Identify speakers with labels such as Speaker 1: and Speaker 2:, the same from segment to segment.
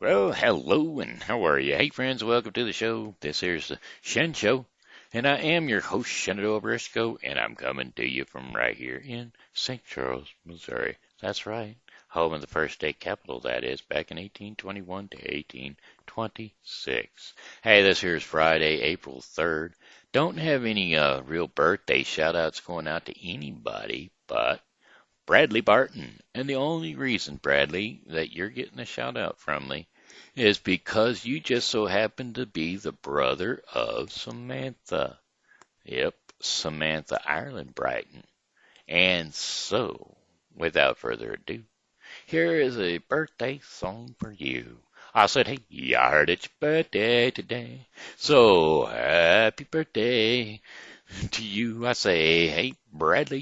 Speaker 1: Well, hello, and how are you? Hey, friends, welcome to the show. This here's the Shen Show, and I am your host, Shenandoah Briscoe, and I'm coming to you from right here in St. Charles, Missouri. That's right, home of the first state capital, that is, back in 1821 to 1826. Hey, this here's Friday, April 3rd. Don't have any real birthday shout-outs going out to anybody, but Bradley Barton. And the only reason, Bradley, that you're getting a shout out from me is because you just so happen to be the brother of Samantha. Yep, Samantha Ireland Brighton. And so, without further ado, here is a birthday song for you. I said, hey, I heard it's your birthday today. So happy birthday to you. I say, hey, Bradley,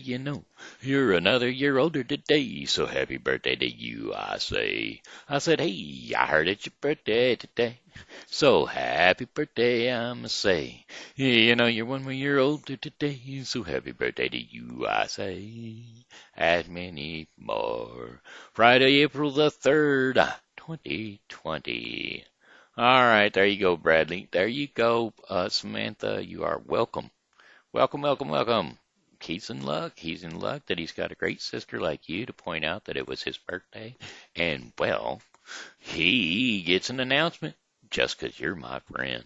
Speaker 1: you're another year older today. So happy birthday to you, I say. I said, hey, I heard it's your birthday today. So happy birthday, I'ma say. You're 1 more year older today. So happy birthday to you, I say. And many more. Friday, April the 3rd, 2020. All right, there you go, Bradley. There you go, Samantha. You are welcome. Welcome, welcome, welcome. He's in luck. He's in luck that he's got a great sister like you to point out that it was his birthday. And, well, he gets an announcement just 'cause you're my friend.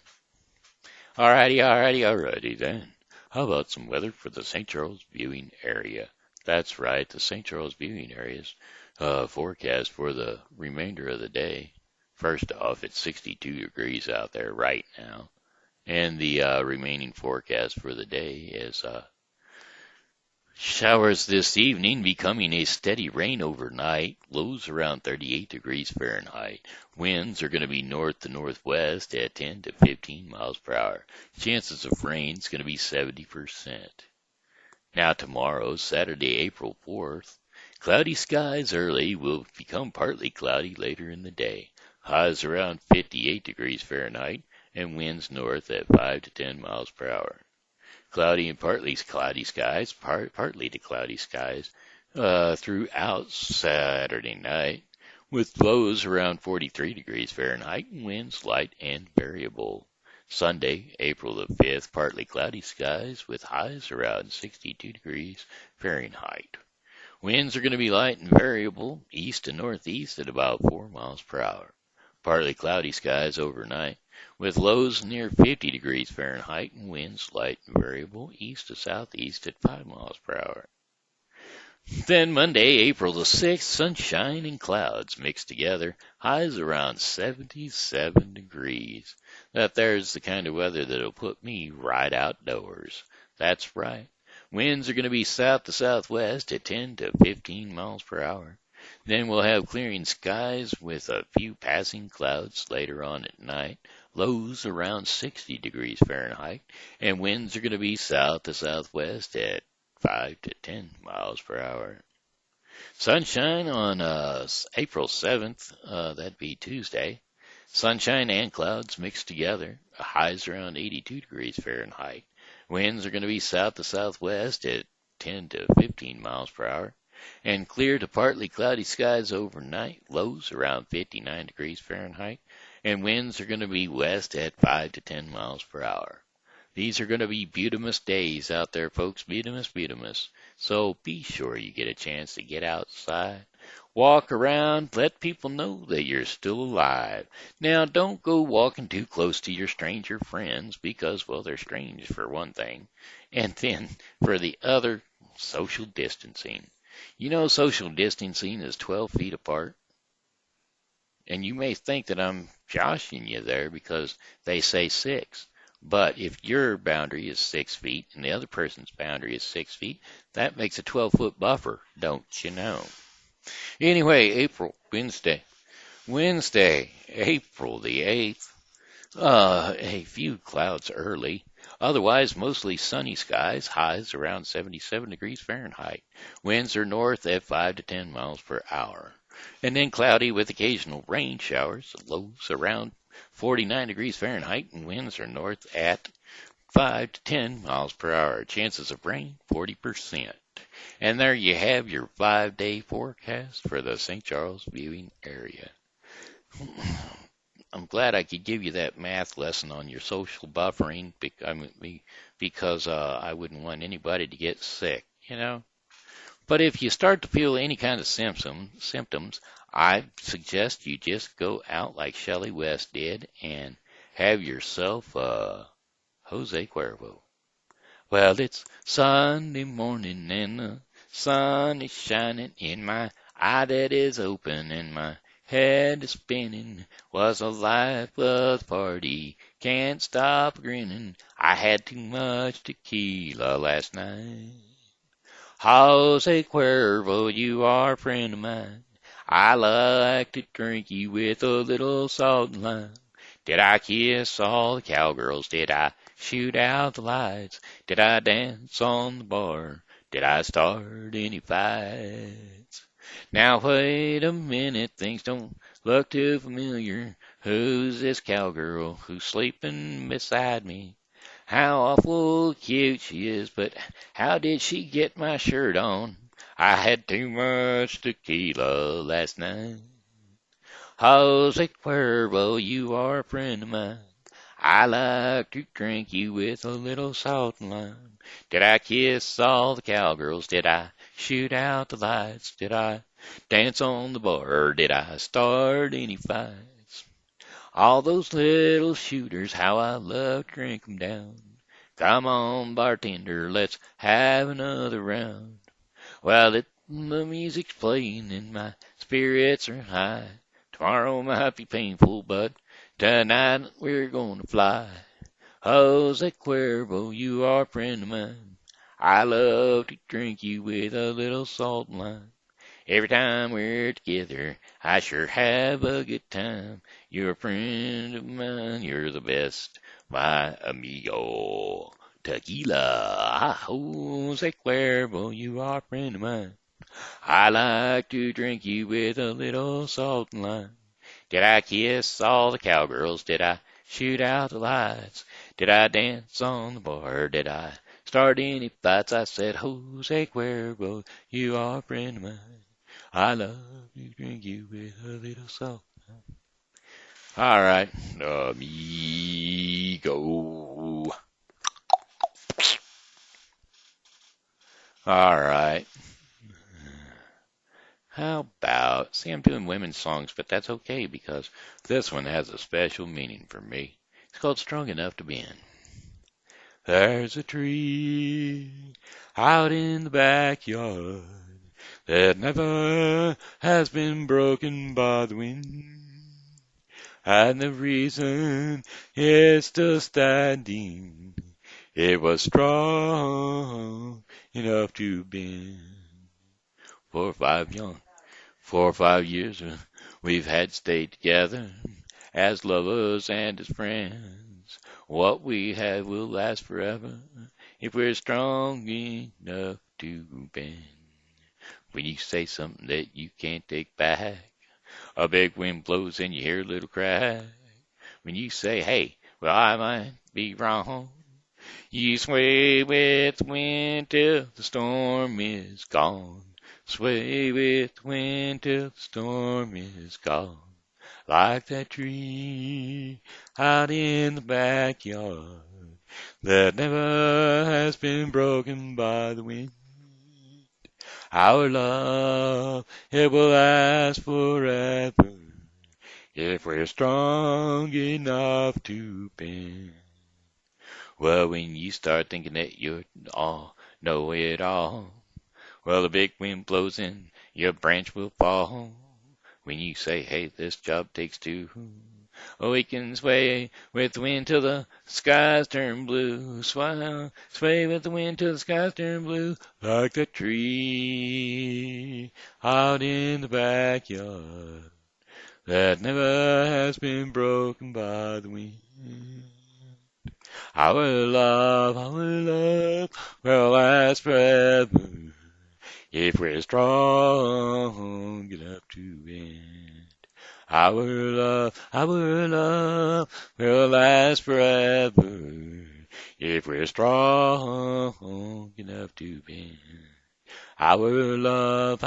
Speaker 1: Alrighty, alrighty, alrighty then. How about some weather for the St. Charles viewing area? That's right, the St. Charles viewing area's forecast for the remainder of the day. First off, it's 62 degrees out there right now. And the remaining forecast for the day is showers this evening, becoming a steady rain overnight. Lows around 38 degrees Fahrenheit. Winds are going to be north to northwest at 10 to 15 miles per hour. Chances of rain is going to be 70%. Now tomorrow, Saturday, April 4th, cloudy skies early will become partly cloudy later in the day. Highs around 58 degrees Fahrenheit and winds north at 5 to 10 miles per hour. Cloudy and partly cloudy skies, partly to cloudy skies throughout Saturday night, with lows around 43 degrees Fahrenheit and winds light and variable. Sunday, April the 5th, partly cloudy skies with highs around 62 degrees Fahrenheit. Winds are going to be light and variable, east to northeast at about 4 miles per hour. Partly cloudy skies overnight, with lows near 50 degrees Fahrenheit and winds light and variable east to southeast at 5 miles per hour. Then Monday, April the 6th, sunshine and clouds mixed together, highs around 77 degrees. That there's the kind of weather that'll put me right outdoors. That's right. Winds are going to be south to southwest at 10 to 15 miles per hour. Then we'll have clearing skies with a few passing clouds later on at night. Lows around 60 degrees Fahrenheit, and winds are going to be south to southwest at 5 to 10 miles per hour. Sunshine on April 7th, that'd be Tuesday. Sunshine and clouds mixed together. Highs around 82 degrees Fahrenheit. Winds are going to be south to southwest at 10 to 15 miles per hour. And clear to partly cloudy skies overnight. Lows around 59 degrees Fahrenheit. And winds are going to be west at 5 to 10 miles per hour. These are going to be beautimous days out there, folks. Beautimous, beautimous. So be sure you get a chance to get outside. Walk around. Let people know that you're still alive. Now, don't go walking too close to your stranger friends because, well, they're strange for one thing. And then, for the other, social distancing. Social distancing is 12 feet apart. And you may think that I'm joshing you there because they say 6. But if your boundary is 6 feet and the other person's boundary is 6 feet, that makes a 12-foot buffer, don't you know? Anyway, Wednesday, April the 8th. A few clouds early. Otherwise, mostly sunny skies, highs around 77 degrees Fahrenheit. Winds are north at 5 to 10 miles per hour. And then cloudy with occasional rain showers, lows around 49 degrees Fahrenheit, and winds are north at 5 to 10 miles per hour. Chances of rain, 40%. And there you have your 5-day forecast for the St. Charles viewing area. glad I could give you that math lesson on your social buffering because I wouldn't want anybody to get sick, you know. But if you start to feel any kind of symptoms, I suggest you just go out like Shelley West did and have yourself a Jose Cuervo. Well, it's Sunday morning and the sun is shining in my eye that is open and my head is spinning. Was a life of party, can't stop grinning. I had too much tequila last night. Jose Cuervo, you are a friend of mine. I like to drink you with a little salt and lime. Did I kiss all the cowgirls? Did I shoot out the lights? Did I dance on the bar? Did I start any fights? Now wait a minute, things don't look too familiar. Who's this cowgirl who's sleeping beside me? How awful cute she is, but how did she get my shirt on? I had too much tequila last night. Jose Cuervo, you are a friend of mine. I like to drink you with a little salt and lime. Did I kiss all the cowgirls? Did I shoot out the lights? Did I dance on the bar? Or did I start any fights? All those little shooters, how I love to drink 'em down. Come on, bartender, let's have another round. Well, the music's playing and my spirits are high. Tomorrow might be painful, but tonight we're gonna fly. Jose Cuervo, you are a friend of mine. I love to drink you with a little salt and lime. Every time we're together, I sure have a good time. You're a friend of mine, you're the best, my amigo. Tequila, Jose Cuervo, you are a friend of mine. I like to drink you with a little salt and lime. Did I kiss all the cowgirls? Did I shoot out the lights? Did I dance on the bar? Did I start any fights? I said, Jose Cuervo, you are a friend of mine. I love to drink you with a little salt. All right, amigo. All right. How about, see, I'm doing women's songs, but that's okay because this one has a special meaning for me. It's called Strong Enough to Bend. There's a tree out in the backyard that never has been broken by the wind. And the reason it's still standing, it was strong enough to bend. 4 or 5 years we've had stayed together as lovers and as friends. What we have will last forever if we're strong enough to bend. When you say something that you can't take back, a big wind blows and you hear a little crack. When you say, hey, well, I might be wrong, you sway with the wind till the storm is gone. Sway with the wind till the storm is gone. Like that tree out in the backyard that never has been broken by the wind. Our love, it will last forever if we're strong enough to bend. Well, when you start thinking that you all know it all, well, the big wind blows in, your branch will fall. When you say, hey, this job takes two, we can sway with the wind till the skies turn blue. Sway with the wind till the skies turn blue. Like the tree out in the backyard that never has been broken by the wind. Our love will last forever if we're strong enough to bend. Our love will last forever if we're strong enough to bend. Our love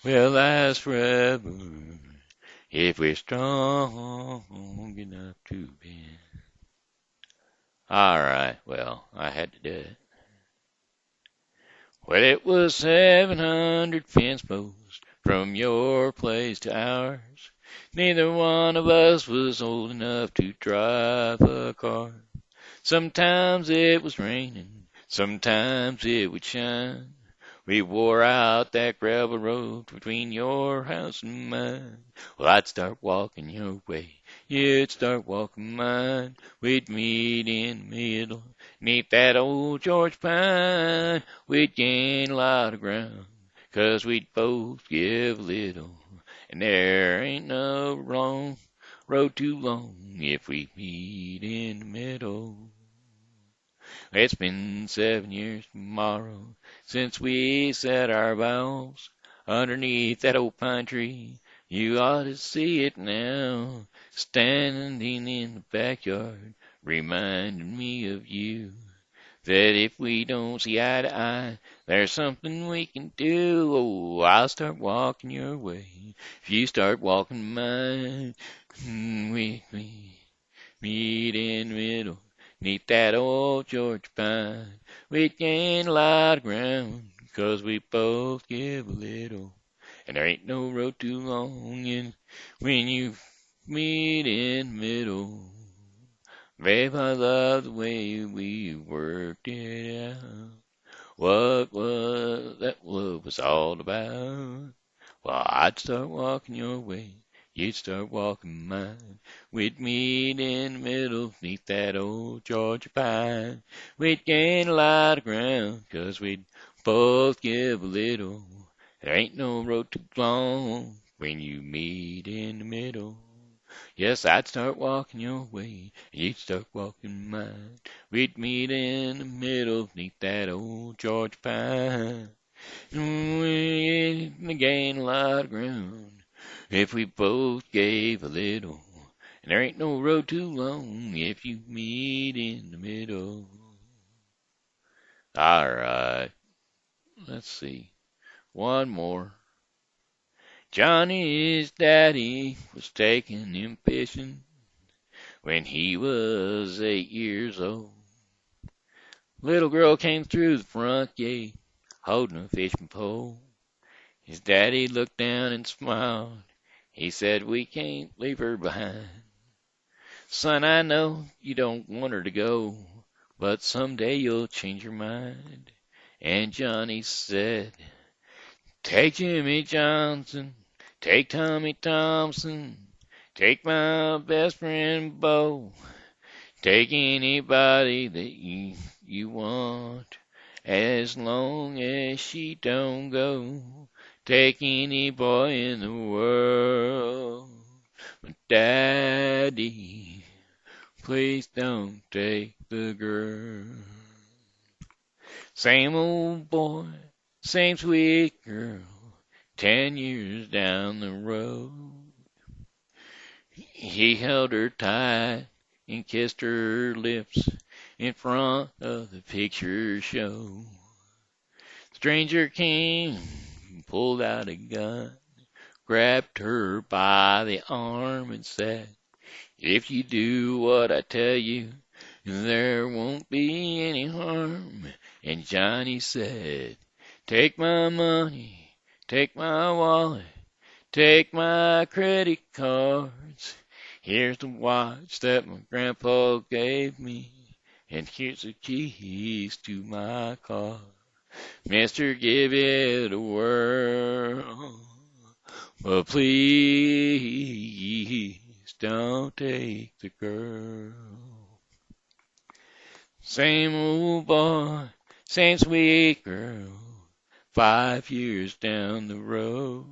Speaker 1: will last forever if we're strong enough to bend. All right, well, I had to do it. Well, it was 700 fence posts from your place to ours. Neither one of us was old enough to drive a car. Sometimes it was raining, sometimes it would shine. We wore out that gravel road between your house and mine. Well, I'd start walking your way, you'd start walking mine. We'd meet in the middle, neath that old George pine. We'd gain a lot of ground, 'cause we'd both give a little. And there ain't no wrong road too long if we meet in the middle. It's been 7 years tomorrow since we set our vows underneath that old pine tree. You ought to see it now, standing in the backyard, reminding me of you. That if we don't see eye to eye, there's something we can do. Oh, I'll start walking your way if you start walking mine. We meet in the middle, 'neath that old George pine. We'd gain a lot of ground, 'cause we both give a little. And there ain't no road too long when you meet in the middle. Babe, I love the way we worked it out. What was that love was all about? Well, I'd start walking your way, you'd start walking mine. We'd meet in the middle, 'neath that old Georgia pine. We'd gain a lot of ground, 'cause we'd both give a little. There ain't no road too long when you meet in the middle. Yes, I'd start walking your way, and you'd start walking mine. We'd meet in the middle, 'neath that old Georgia pine. We'd gain a lot of ground if we both gave a little. And there ain't no road too long if you meet in the middle. All right, let's see. One more. Johnny's daddy was taking him fishing when he was 8 years old. Little girl came through the front gate holding a fishing pole. His daddy looked down and smiled. He said, "We can't leave her behind. Son, I know you don't want her to go, but someday you'll change your mind." And Johnny said, "Take Jimmy Johnson, take Tommy Thompson, take my best friend Bo, take anybody that you want, as long as she don't go. Take any boy in the world, but Daddy, please don't take the girl." Same old boy, same sweet girl, 10 years down the road. He held her tight and kissed her lips in front of the picture show. Stranger came, pulled out a gun, grabbed her by the arm and said, "If you do what I tell you, there won't be any harm." And Johnny said, "Take my money, take my wallet, take my credit cards. Here's the watch that my grandpa gave me, and here's the keys to my car. Mister, give it a whirl, but please don't take the girl." Same old boy, same sweet girl, 5 years down the road.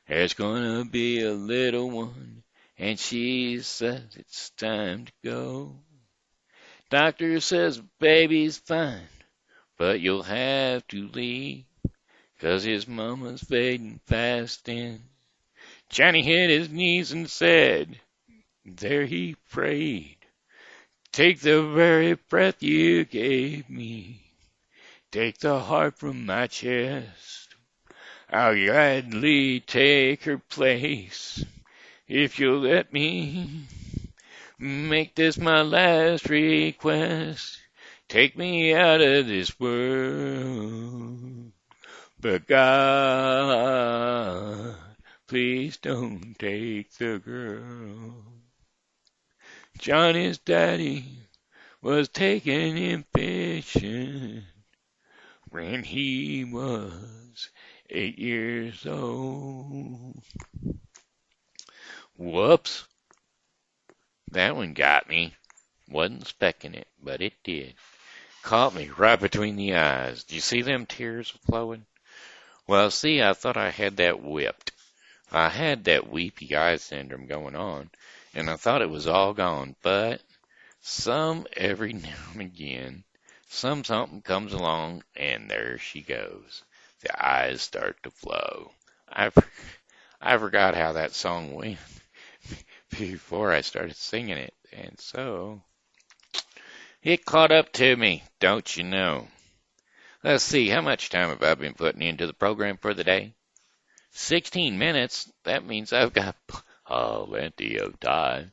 Speaker 1: There's gonna be a little one, and she says it's time to go. Doctor says baby's fine, but you'll have to leave, 'cause his mama's fading fast in. Johnny hit his knees and said, there he prayed, "Take the very breath you gave me. Take the heart from my chest. I'll gladly take her place. if you'll let me make this my last request, take me out of this world. But God, please don't take the girl. Johnny's daddy was taking him fishing when he was 8 years old. Whoops, that one got me. Wasn't expecting it, but it did. Caught me right between the eyes. Do you see them tears flowing? Well, see, I thought I had that whipped. I had that weepy eye syndrome going on, and I thought it was all gone, but every now and again, something comes along, and there she goes. The eyes start to flow. I forgot how that song went before I started singing it, and so it caught up to me, don't you know? Let's see, how much time have I been putting into the program for the day? 16 minutes. That means I've got plenty of time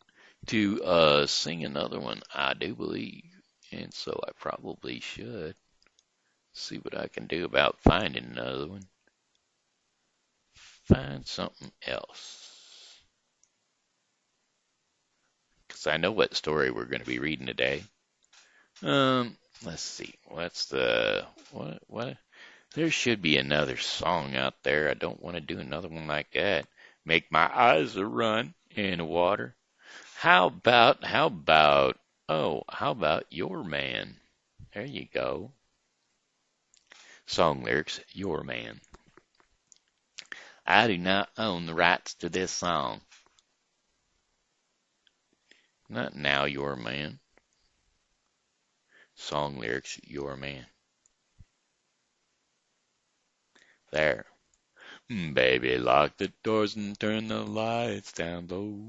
Speaker 1: to sing another one, I do believe. And so I probably should see what I can do about finding another one. Find something else. Because I know what story we're going to be reading today. Let's see. What's the... What? There should be another song out there. I don't want to do another one like that. Make my eyes a run in the water. How about Your Man? There you go. Song lyrics, Your Man. I do not own the rights to this song. Not Now Your Man. Song lyrics, Your Man. There. Baby, lock the doors and turn the lights down low.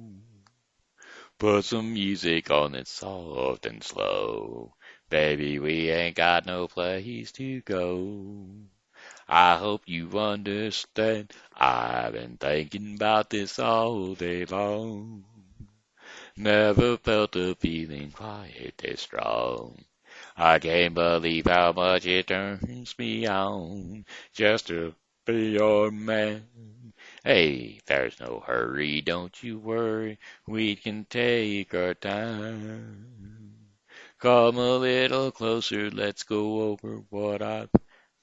Speaker 1: Put some music on it soft and slow. Baby, we ain't got no place to go. I hope you understand. I've been thinking about this all day long. Never felt a feeling quite this strong. I can't believe how much it turns me on just to be your man. Hey, there's no hurry, don't you worry, we can take our time. Come a little closer, let's go over what I've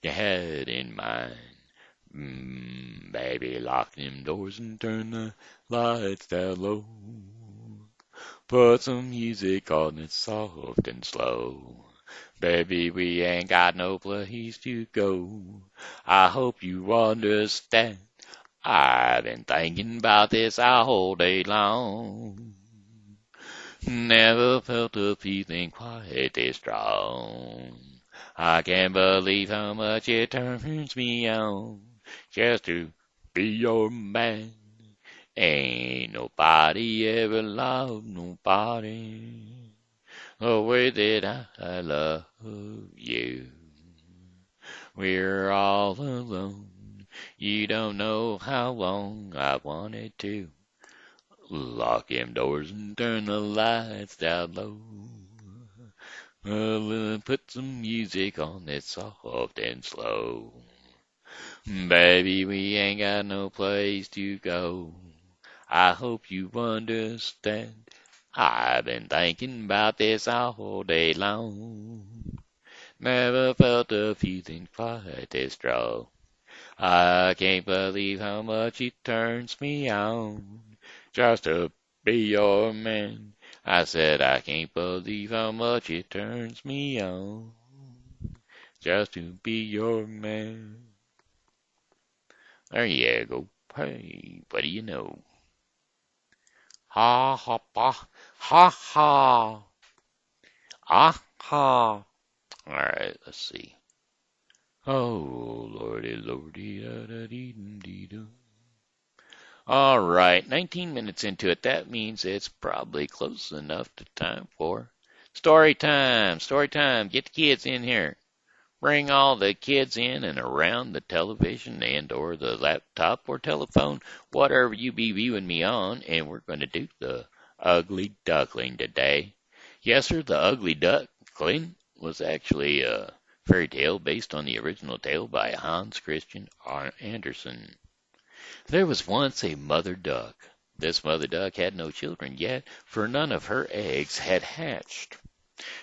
Speaker 1: had in mind. Baby, lock them doors and turn the lights down low. Put some music on it soft and slow. Baby, we ain't got no place to go. I hope you understand. I've been thinking about this all day long. Never felt a feeling quite this strong. I can't believe how much it turns me on just to be your man. Ain't nobody ever loved nobody the way that I love you. We're all alone. You don't know how long I wanted to lock them doors and turn the lights down low. Put some music on that's soft and slow. Baby, we ain't got no place to go. I hope you understand. I've been thinking about this all day long. Never felt a feeling quite this strong. I can't believe how much it turns me on just to be your man. I said I can't believe how much it turns me on just to be your man. There you go. Hey, what do you know? Ha ha ha ha ha. Ah ha. Alright, let's see. Oh, lordy, lordy, da da dee dee doo. All right, 19 minutes into it. That means it's probably close enough to time for story time. Story time. Get the kids in here. Bring all the kids in and around the television and or the laptop or telephone, whatever you be viewing me on, and we're going to do the ugly duckling today. Yes, sir, the ugly duckling was actually a fairy tale based on the original tale by Hans Christian Andersen. There was once a mother duck. This mother duck had no children yet, for none of her eggs had hatched.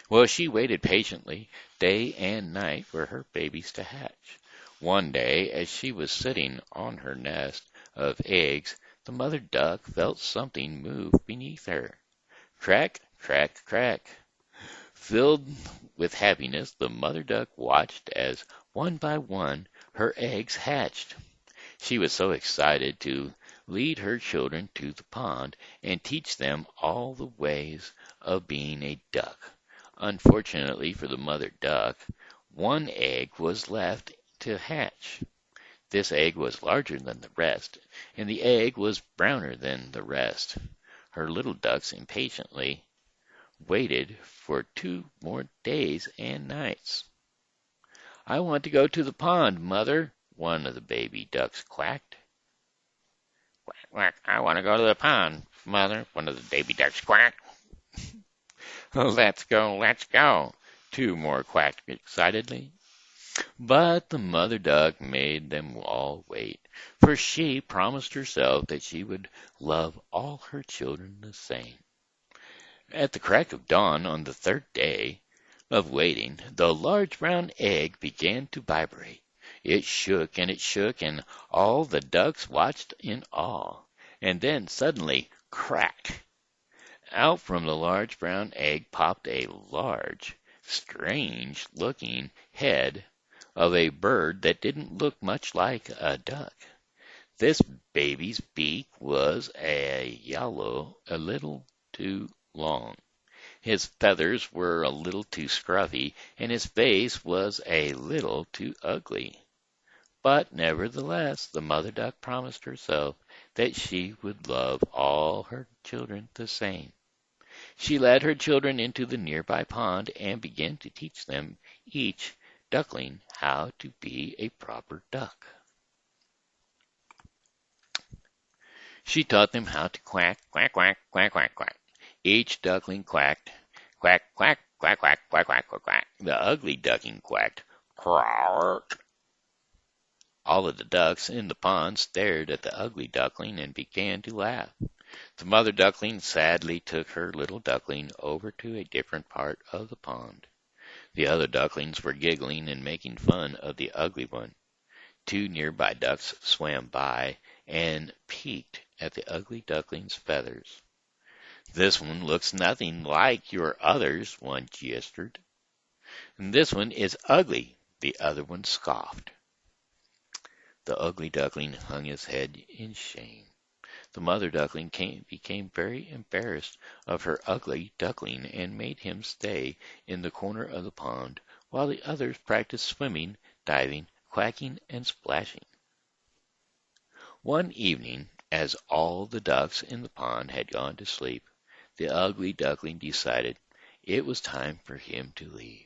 Speaker 1: Well, she waited patiently, day and night, for her babies to hatch. One day, as she was sitting on her nest of eggs, the mother duck felt something move beneath her. Crack, crack, crack. Filled with happiness, the mother duck watched as, one by one, her eggs hatched. She was so excited to lead her children to the pond and teach them all the ways of being a duck. Unfortunately for the mother duck, one egg was left to hatch. This egg was larger than the rest, and the egg was browner than the rest. Her little ducks impatiently waited for 2 more days and nights. "I want to go to the pond, mother," one of the baby ducks quacked. "Quack, quack, I want to go to the pond, mother," one of the baby ducks quacked. "Let's go, let's go," 2 more quacked excitedly. But the mother duck made them all wait, for she promised herself that she would love all her children the same. At the crack of dawn on the 3rd day of waiting, the large brown egg began to vibrate. It shook, and all the ducks watched in awe. And then suddenly, crack! Out from the large brown egg popped a large, strange-looking head of a bird that didn't look much like a duck. This baby's beak was a little too long. His feathers were a little too scruffy, and his face was a little too ugly. But nevertheless, the mother duck promised herself that she would love all her children the same. She led her children into the nearby pond and began to teach them, each duckling, how to be a proper duck. She taught them how to quack, quack, quack, quack, quack, quack. Each duckling quacked, quack, quack, quack, quack, quack, quack, quack, quack. The ugly duckling quacked, quack. All of the ducks in the pond stared at the ugly duckling and began to laugh. The mother duckling sadly took her little duckling over to a different part of the pond. The other ducklings were giggling and making fun of the ugly one. 2 nearby ducks swam by and peeked at the ugly duckling's feathers. "This one looks nothing like your others," one gestured. "And this one is ugly," the other one scoffed. The ugly duckling hung his head in shame. The mother duckling became very embarrassed of her ugly duckling and made him stay in the corner of the pond while the others practiced swimming, diving, quacking, and splashing. One evening, as all the ducks in the pond had gone to sleep, the ugly duckling decided it was time for him to leave.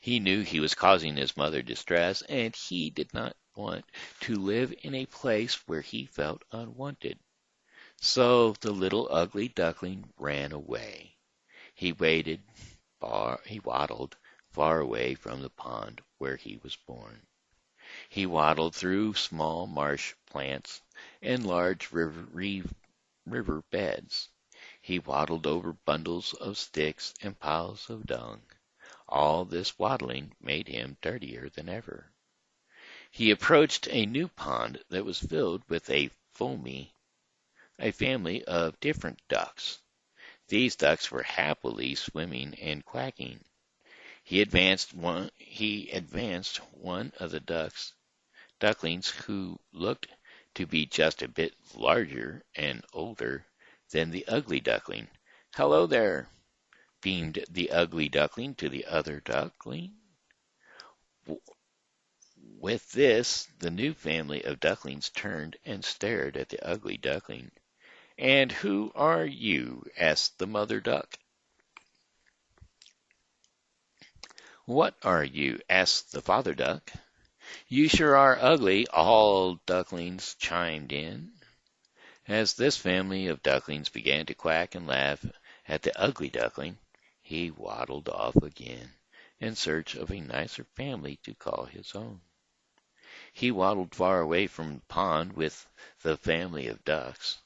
Speaker 1: He knew he was causing his mother distress, and he did not want to live in a place where he felt unwanted. So the little ugly duckling ran away. He waddled far away from the pond where he was born. He waddled through small marsh plants and large river beds. He waddled over bundles of sticks and piles of dung. All this waddling made him dirtier than ever. He approached a new pond that was filled with a family of different ducks. These ducks were happily swimming and quacking. He advanced one of the ducklings who looked to be just a bit larger and older than the ugly duckling. "Hello there," beamed the ugly duckling to the other duckling. With this, the new family of ducklings turned and stared at the ugly duckling. "And who are you?" asked the mother duck. "What are you?" asked the father duck. "You sure are ugly," all ducklings chimed in. As this family of ducklings began to quack and laugh at the ugly duckling, he waddled off again in search of a nicer family to call his own. He waddled far away from the pond with the family of ducks,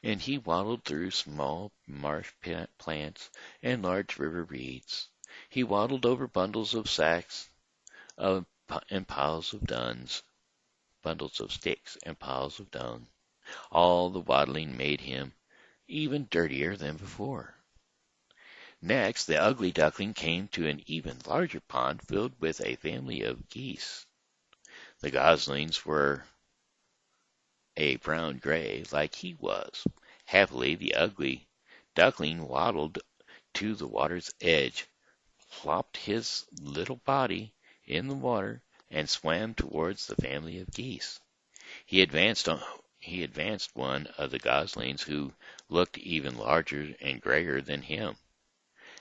Speaker 1: and he waddled through small marsh plants and large river reeds. He waddled over bundles of sacks of, and piles of duns, bundles of sticks and piles of dung. All the waddling made him even dirtier than before. Next, the ugly duckling came to an even larger pond filled with a family of geese. The goslings were a brown-gray like he was. Happily, the ugly duckling waddled to the water's edge, plopped his little body in the water, and swam towards the family of geese. He advanced one of the goslings, who looked even larger and grayer than him.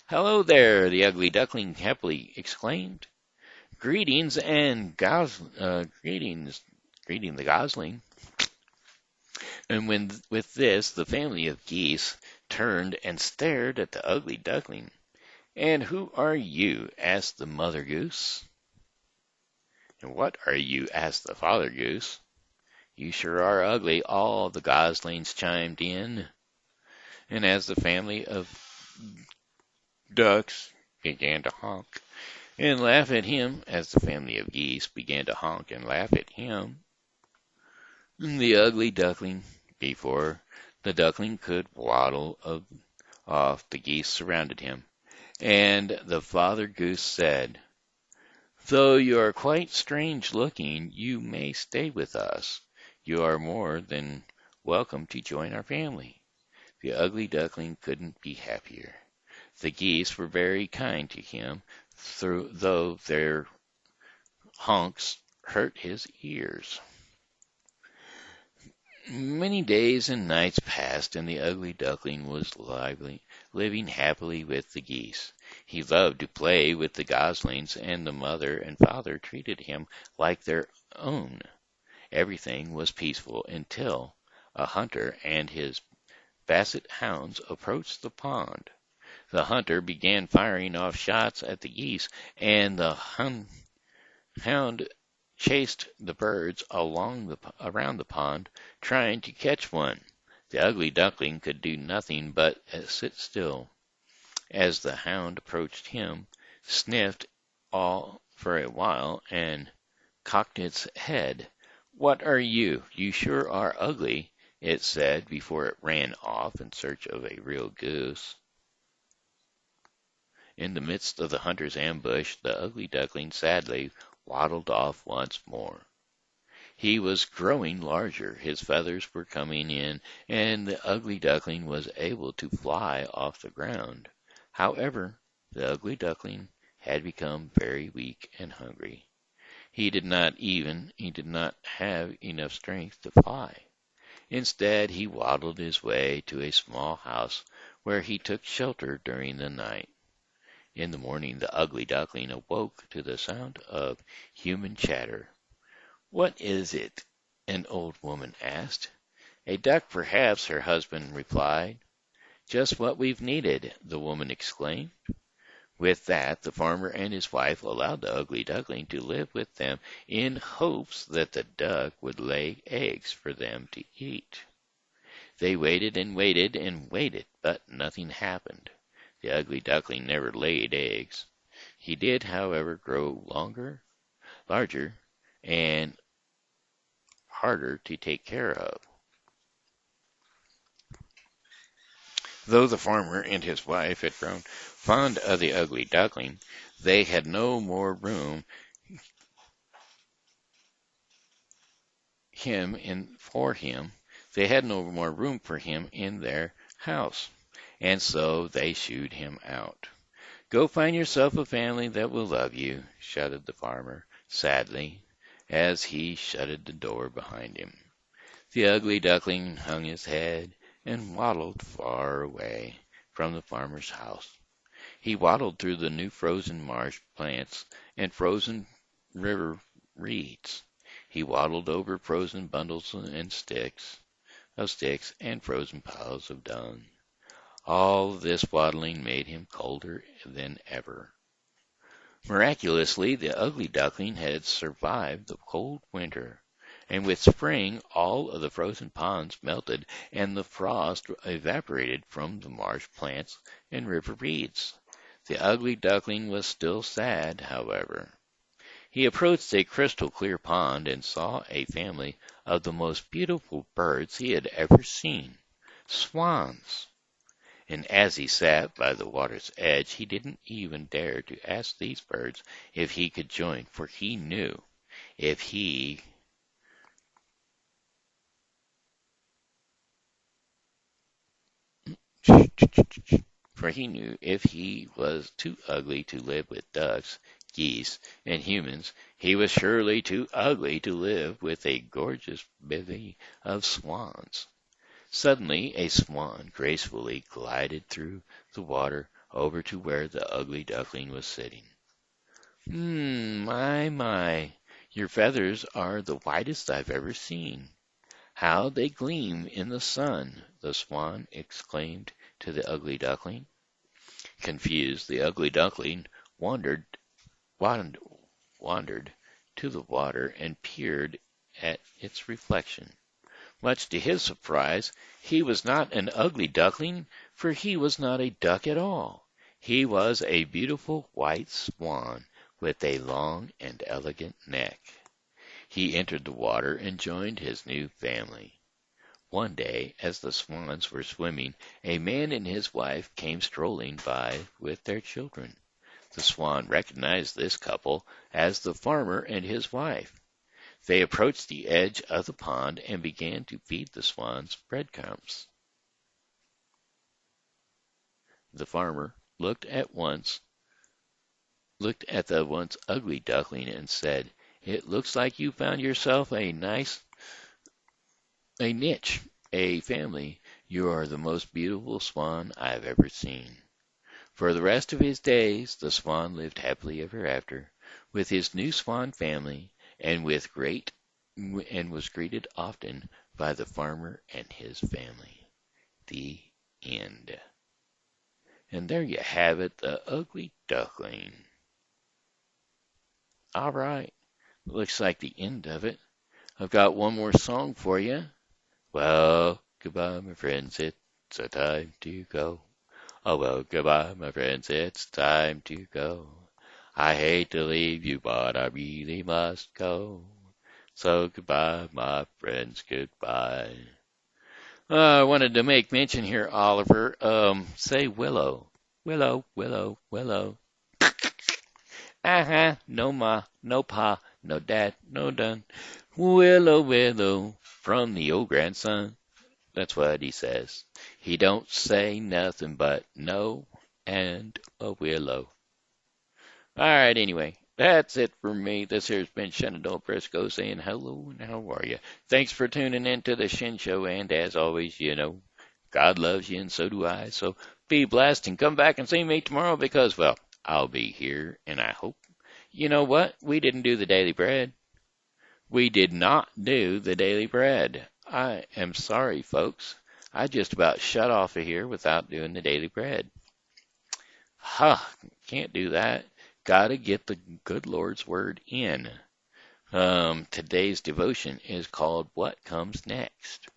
Speaker 1: "Hello there!" the ugly duckling happily exclaimed. "Greetings and greeting the gosling." And with this, the family of geese turned and stared at the ugly duckling. "And who are you?" asked the mother goose. "And what are you?" asked the father goose. "You sure are ugly," all the goslings chimed in. And as the family of ducks began to honk and laugh at him, as the family of geese began to honk and laugh at him, the ugly duckling, before the duckling could waddle off, the geese surrounded him, and the father goose said, "Though you are quite strange looking, you may stay with us. You are more than welcome to join our family." The ugly duckling couldn't be happier. The geese were very kind to him, though their honks hurt his ears. Many days and nights passed, and the ugly duckling was living happily with the geese. He loved to play with the goslings, and the mother and father treated him like their own. Everything was peaceful until a hunter and his basset hounds approached the pond. The hunter began firing off shots at the geese, and the hound chased the birds around the pond, trying to catch one. The ugly duckling could do nothing but sit still as the hound approached him, sniffed all for a while, and cocked its head. "What are you? You sure are ugly," it said before it ran off in search of a real goose. In the midst of the hunter's ambush, the ugly duckling sadly waddled off once more. He was growing larger, his feathers were coming in, and the ugly duckling was able to fly off the ground. However, the ugly duckling had become very weak and hungry. He did not have enough strength to fly. Instead, he waddled his way to a small house where he took shelter during the night. In the morning, the ugly duckling awoke to the sound of human chatter. "What is it?" an old woman asked. "A duck, perhaps," her husband replied. "Just what we've needed," the woman exclaimed. With that, the farmer and his wife allowed the ugly duckling to live with them in hopes that the duck would lay eggs for them to eat. They waited and waited and waited, but nothing happened. The ugly duckling never laid eggs. He did, however, grow larger, and harder to take care of. Though the farmer and his wife had grown fond of the ugly duckling, they had no more room for him. They had no more room for him in their house, and so they shooed him out. "Go find yourself a family that will love you," shouted the farmer sadly, as he shutted the door behind him. The ugly duckling hung his head and waddled far away from the farmer's house. He waddled through the new frozen marsh plants and frozen river reeds. He waddled over frozen bundles and sticks and frozen piles of dung. All this waddling made him colder than ever. Miraculously, the ugly duckling had survived the cold winter, and with spring all of the frozen ponds melted and the frost evaporated from the marsh plants and river reeds. The ugly duckling was still sad, however. He approached a crystal clear pond and saw a family of the most beautiful birds he had ever seen, swans. And as he sat by the water's edge, he didn't even dare to ask these birds if he could join, for he knew if he was too ugly to live with ducks, geese, and humans, he was surely too ugly to live with a gorgeous bevy of swans. Suddenly a swan gracefully glided through the water over to where the ugly duckling was sitting. My, your feathers are the whitest I've ever seen. How they gleam in the sun, the swan exclaimed to the ugly duckling. Confused, the ugly duckling wandered wandered to the water and peered at its reflection. Much to his surprise, he was not an ugly duckling, for he was not a duck at all. He was a beautiful white swan with a long and elegant neck. He entered the water and joined his new family. One day, as the swans were swimming, a man and his wife came strolling by with their children. The swan recognized this couple as the farmer and his wife. They approached the edge of the pond and began to feed the swans breadcrumbs. The farmer looked at the once ugly duckling and said, "It looks like you found yourself a niche, a family. You are the most beautiful swan I've ever seen." For the rest of his days, the swan lived happily ever after with his new swan family, and was greeted often by the farmer and his family. The end. And there you have it, the ugly duckling. All right, looks like the end of it. I've got one more song for you. Well, goodbye, my friends, it's a time to go. Oh, well, goodbye, my friends, it's time to go. I hate to leave you, but I really must go. So goodbye, my friends, goodbye. I wanted to make mention here, Oliver. Say willow. Willow, willow, willow. No ma, no pa, no dad, no done. Willow, willow, from the old grandson. That's what he says. He don't say nothing but no and a willow. All right, anyway, that's it for me. This here's been Shenandoah Briscoe saying hello and how are you? Thanks for tuning in to the Shen Show, and as always, God loves you and so do I. So be blessed and come back and see me tomorrow because, well, I'll be here and I hope. You know what? We didn't do the Daily Bread. We did not do the Daily Bread. I am sorry, folks. I just about shut off of here without doing the Daily Bread. Can't do that. Gotta get the good Lord's Word in. Today's devotion is called What Comes Next.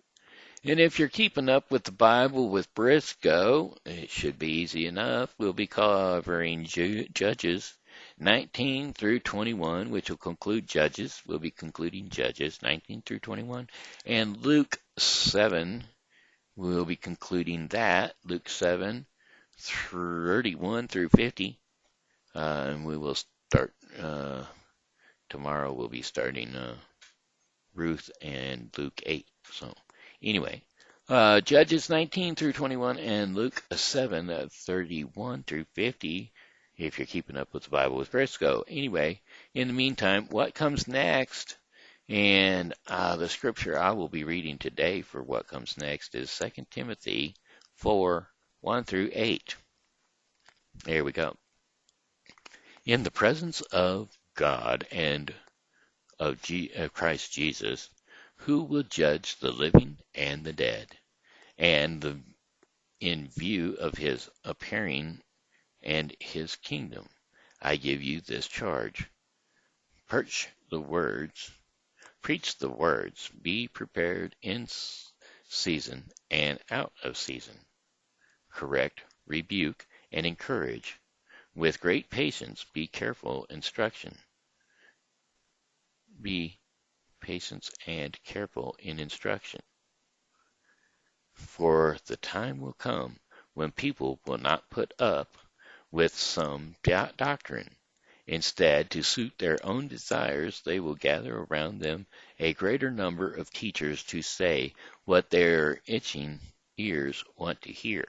Speaker 1: And if you're keeping up with the Bible with Briscoe, it should be easy enough. We'll be covering Judges 19 through 21, which will conclude Judges. We'll be concluding Judges 19 through 21. And Luke 7, we'll be concluding that. Luke 7, 31 through 50. And we will start, tomorrow we'll be starting Ruth and Luke 8. So anyway, Judges 19 through 21 and Luke 7, 31 through 50, if you're keeping up with the Bible with Briscoe. Anyway, in the meantime, what comes next? And the scripture I will be reading today for what comes next is 2 Timothy 4, 1 through 8. There we go. In the presence of God and of Christ Jesus, who will judge the living and the dead, and in view of his appearing and his kingdom, I give you this charge. Preach the words, preach the words, be prepared in season and out of season. Correct, rebuke, and encourage. With great patience, be careful instruction. Be patient and careful in instruction. For the time will come when people will not put up with some doctrine. Instead, to suit their own desires, they will gather around them a greater number of teachers to say what their itching ears want to hear.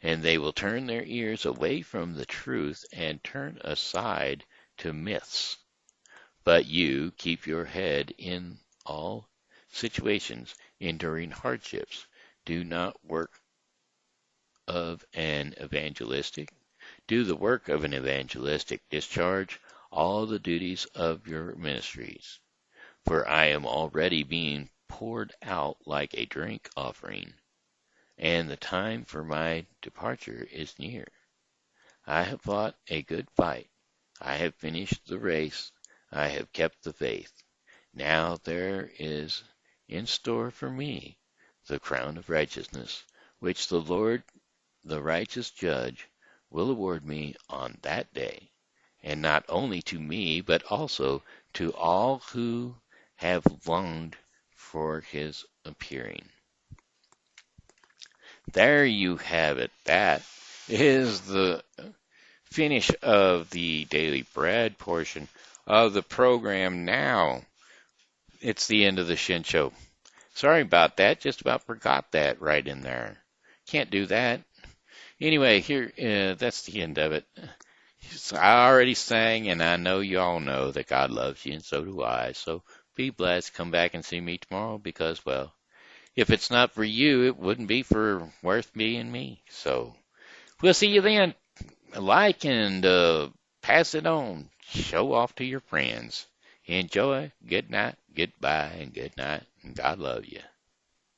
Speaker 1: And they will turn their ears away from the truth and turn aside to myths. But you keep your head in all situations, enduring hardships. Do not work of an evangelistic. Do the work of an evangelistic. Discharge all the duties of your ministries. For I am already being poured out like a drink offering, and the time for my departure is near. I have fought a good fight. I have finished the race. I have kept the faith. Now there is in store for me the crown of righteousness, which the Lord, the righteous judge, will award me on that day, and not only to me, but also to all who have longed for his appearing. There you have it. That is the finish of the Daily Bread portion of the program. Now it's the end of the Shen Show. Sorry about that. Just about forgot that right in there. Can't do that. Anyway, here, that's the end of it. So I already sang, and I know you all know that God loves you, and so do I. So be blessed. Come back and see me tomorrow because, well, if it's not for you, it wouldn't be worth being me. So we'll see you then. Like and pass it on. Show off to your friends. Enjoy. Good night, goodbye, and good night. And God love you.